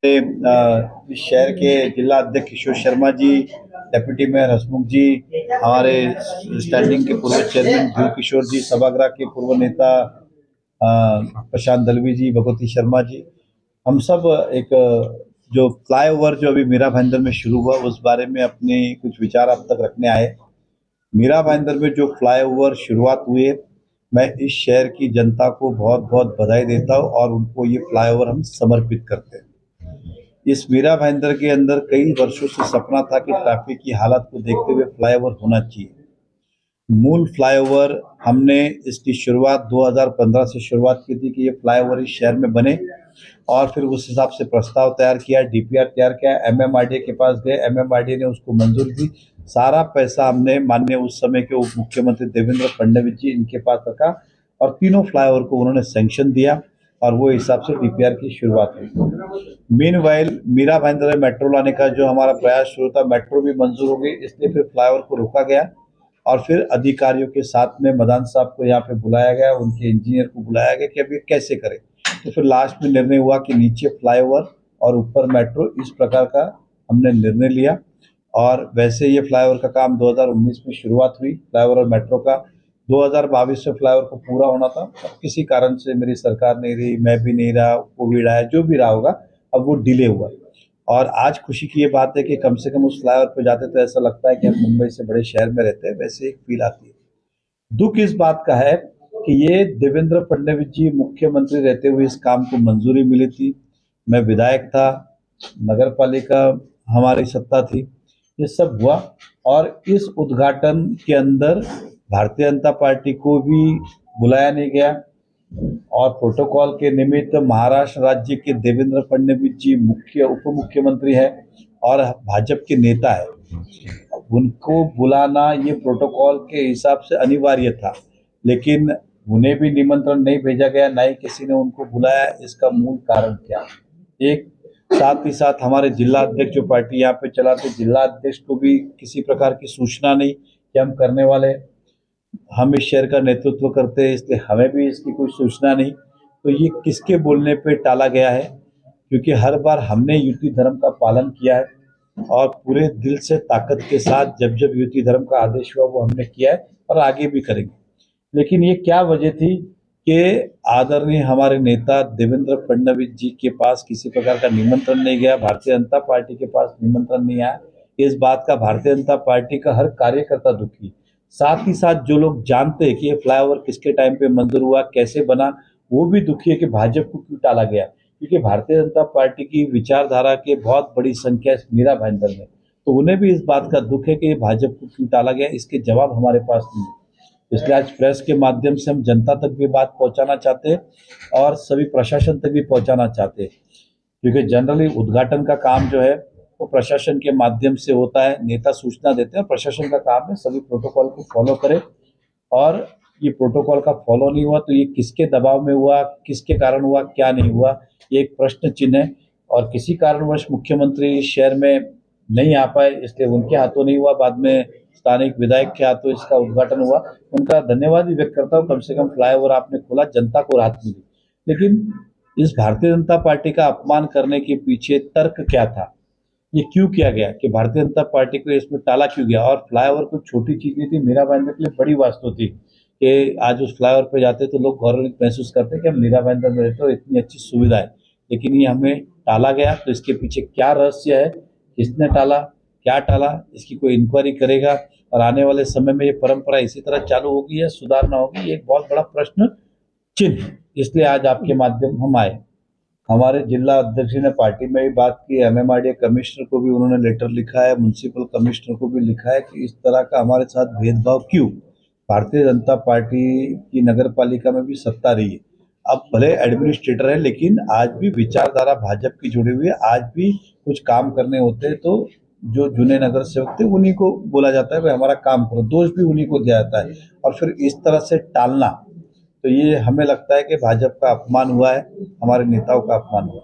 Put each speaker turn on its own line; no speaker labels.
इस शहर के जिला अध्यक्ष किशोर शर्मा जी, डेप्यूटी मेयर हसमुख जी, हमारे स्टैंडिंग के पूर्व चेयरमैन ध्रुव किशोर जी, सभागृह के पूर्व नेता प्रशांत दलवी जी, भगवती शर्मा जी, हम सब एक जो फ्लाईओवर जो अभी मीरा भाईंदर में शुरू हुआ उस बारे में अपने कुछ विचार आप तक रखने आए। मीरा भाईंदर में जो फ्लाईओवर शुरुआत हुई है, मैं इस शहर की जनता को बहुत बहुत बधाई देता हूँ और उनको ये फ्लाईओवर हम समर्पित करते हैं। इस मीरा भाईंदर के अंदर कई वर्षों से सपना था कि ट्रैफिक की हालत को देखते हुए फ्लाईओवर होना चाहिए। मूल फ्लाईओवर हमने इसकी शुरुआत 2015 से शुरुआत की थी कि ये फ्लाईओवर इस शहर में बने और फिर उस हिसाब से प्रस्ताव तैयार किया, डीपीआर तैयार किया, एमएमआरडीए के पास गए, एमएमआरडीए ने उसको मंजूरी दी। सारा पैसा हमने माननीय उस समय के उप मुख्यमंत्री देवेंद्र फडणवीस जी इनके पास रखा और तीनों फ्लाईओवर को उन्होंने सैंक्शन दिया और वो हिसाब से डीपीआर की शुरुआत हुई। मीनवाइल मीरा भाईंदर मेट्रो लाने का जो हमारा प्रयास शुरू था, मेट्रो भी मंजूर हो गई, इसलिए फिर फ्लाईओवर को रोका गया और फिर अधिकारियों के साथ में मदान साहब को यहाँ पे बुलाया गया, उनके इंजीनियर को बुलाया गया कि अब ये कैसे करें। तो फिर लास्ट में निर्णय हुआ कि नीचे फ्लाईओवर और ऊपर मेट्रो, इस प्रकार का हमने निर्णय लिया और वैसे ये फ्लाईओवर का काम 2019 में शुरुआत हुई फ्लाईओवर और मेट्रो का। 2022 में फ्लाईओवर को पूरा होना था, किसी कारण से मेरी सरकार नहीं रही, मैं भी नहीं रहा, कोविड आया, जो भी रहा होगा, अब वो डिले हुआ। और आज खुशी की ये बात है कि कम से कम उस फ्लाईओवर पे जाते तो ऐसा लगता है कि हम मुंबई से बड़े शहर में रहते हैं, वैसे एक फील आती है। दुख इस बात का है कि ये देवेंद्र फडणवीस जी मुख्यमंत्री रहते हुए इस काम को मंजूरी मिली थी, मैं विधायक था, नगर पालिका हमारी सत्ता थी, ये सब हुआ और इस उद्घाटन के अंदर भारतीय जनता पार्टी को भी बुलाया नहीं गया और प्रोटोकॉल के निमित्त महाराष्ट्र राज्य के देवेंद्र फडणवीस जी मुख्य उप मुख्यमंत्री है और भाजपा के नेता है, उनको बुलाना ये प्रोटोकॉल के हिसाब से अनिवार्य था, लेकिन उन्हें भी निमंत्रण नहीं भेजा गया, ना ही किसी ने उनको बुलाया। इसका मूल कारण क्या? एक साथ ही साथ हमारे जिला अध्यक्ष जो पार्टी यहाँ पे चलाते, जिला अध्यक्ष को भी किसी प्रकार की सूचना नहीं कि हम करने वाले, हम इस शहर का नेतृत्व करते हैं इसलिए हमें भी इसकी कोई सूचना नहीं। तो ये किसके बोलने पे टाला गया है? क्योंकि हर बार हमने युति धर्म का पालन किया है और पूरे दिल से ताकत के साथ जब जब युति धर्म का आदेश हुआ वो हमने किया है और आगे भी करेंगे। लेकिन ये क्या वजह थी कि आदरणीय हमारे नेता देवेंद्र फडणवीस जी के पास किसी प्रकार का निमंत्रण नहीं गया, भारतीय जनता पार्टी के पास निमंत्रण नहीं आया। इस बात का भारतीय जनता पार्टी का हर कार्यकर्ता दुखी, साथ ही साथ जो लोग जानते हैं कि ये फ्लाईओवर किसके टाइम पे मंजूर हुआ, कैसे बना, वो भी दुखी है कि भाजपा को क्यों टाला गया। क्योंकि भारतीय जनता पार्टी की विचारधारा के बहुत बड़ी संख्या मीरा भाईंदर में, तो उन्हें भी इस बात का दुख है कि ये भाजपा को क्यों टाला गया, इसके जवाब हमारे पास नहीं है। इसलिए आज प्रेस के माध्यम से हम जनता तक भी बात पहुंचाना चाहते हैं और सभी प्रशासन तक भी पहुंचाना चाहते हैं, क्योंकि जनरली उद्घाटन का काम जो है वो प्रशासन के माध्यम से होता है, नेता सूचना देते हैं, प्रशासन का काम है सभी प्रोटोकॉल को फॉलो करे और ये प्रोटोकॉल का फॉलो नहीं हुआ तो ये किसके दबाव में हुआ, किसके कारण हुआ, क्या नहीं हुआ, ये एक प्रश्न चिन्ह है। और किसी कारणवश मुख्यमंत्री शहर में नहीं आ पाए इसलिए उनके हाथों नहीं हुआ, बाद में स्थानिक विधायक के हाथों इसका उद्घाटन हुआ, उनका धन्यवाद भी व्यक्त करता हूँ, कम से कम फ्लाईओवर आपने खोला, जनता को राहत मिली। लेकिन इस भारतीय जनता पार्टी का अपमान करने के पीछे तर्क क्या था, ये क्यों किया गया कि भारतीय जनता पार्टी को इसमें टाला क्यों गया? और फ्लाईओवर कोई छोटी चीज नहीं थी, मीरा भाईंदर के लिए बड़ी वस्तु थी कि आज उस फ्लाईओवर पे जाते तो लोग गौरवित महसूस करते कि हम मीरा भाईंदर में रहते और इतनी अच्छी सुविधा है, लेकिन ये हमें टाला गया। तो इसके पीछे क्या रहस्य है, किसने टाला, क्या टाला, इसकी कोई इंक्वायरी करेगा और आने वाले समय में ये परंपरा इसी तरह चालू होगी या सुधारना होगी, ये एक बहुत बड़ा प्रश्न चिन्ह। इसलिए आज आपके माध्यम हम आए। हमारे जिला अध्यक्ष ने पार्टी में भी बात की, एमएमआरडीए कमिश्नर को भी उन्होंने लेटर लिखा है, म्युनिसिपल कमिश्नर को भी लिखा है कि इस तरह का हमारे साथ भेदभाव क्यों। भारतीय जनता पार्टी की नगर पालिका में भी सत्ता रही है, अब भले एडमिनिस्ट्रेटर है लेकिन आज भी विचारधारा भाजपा की जुड़ी हुई है। आज भी कुछ काम करने होते हैं तो जो जुने नगर सेवक थे उन्हीं को बोला जाता है भाई हमारा काम करो, दोष भी उन्हीं को दिया जाता है और फिर इस तरह से टालना, तो ये हमें लगता है कि भाजपा का अपमान हुआ है, हमारे नेताओं का अपमान हुआ।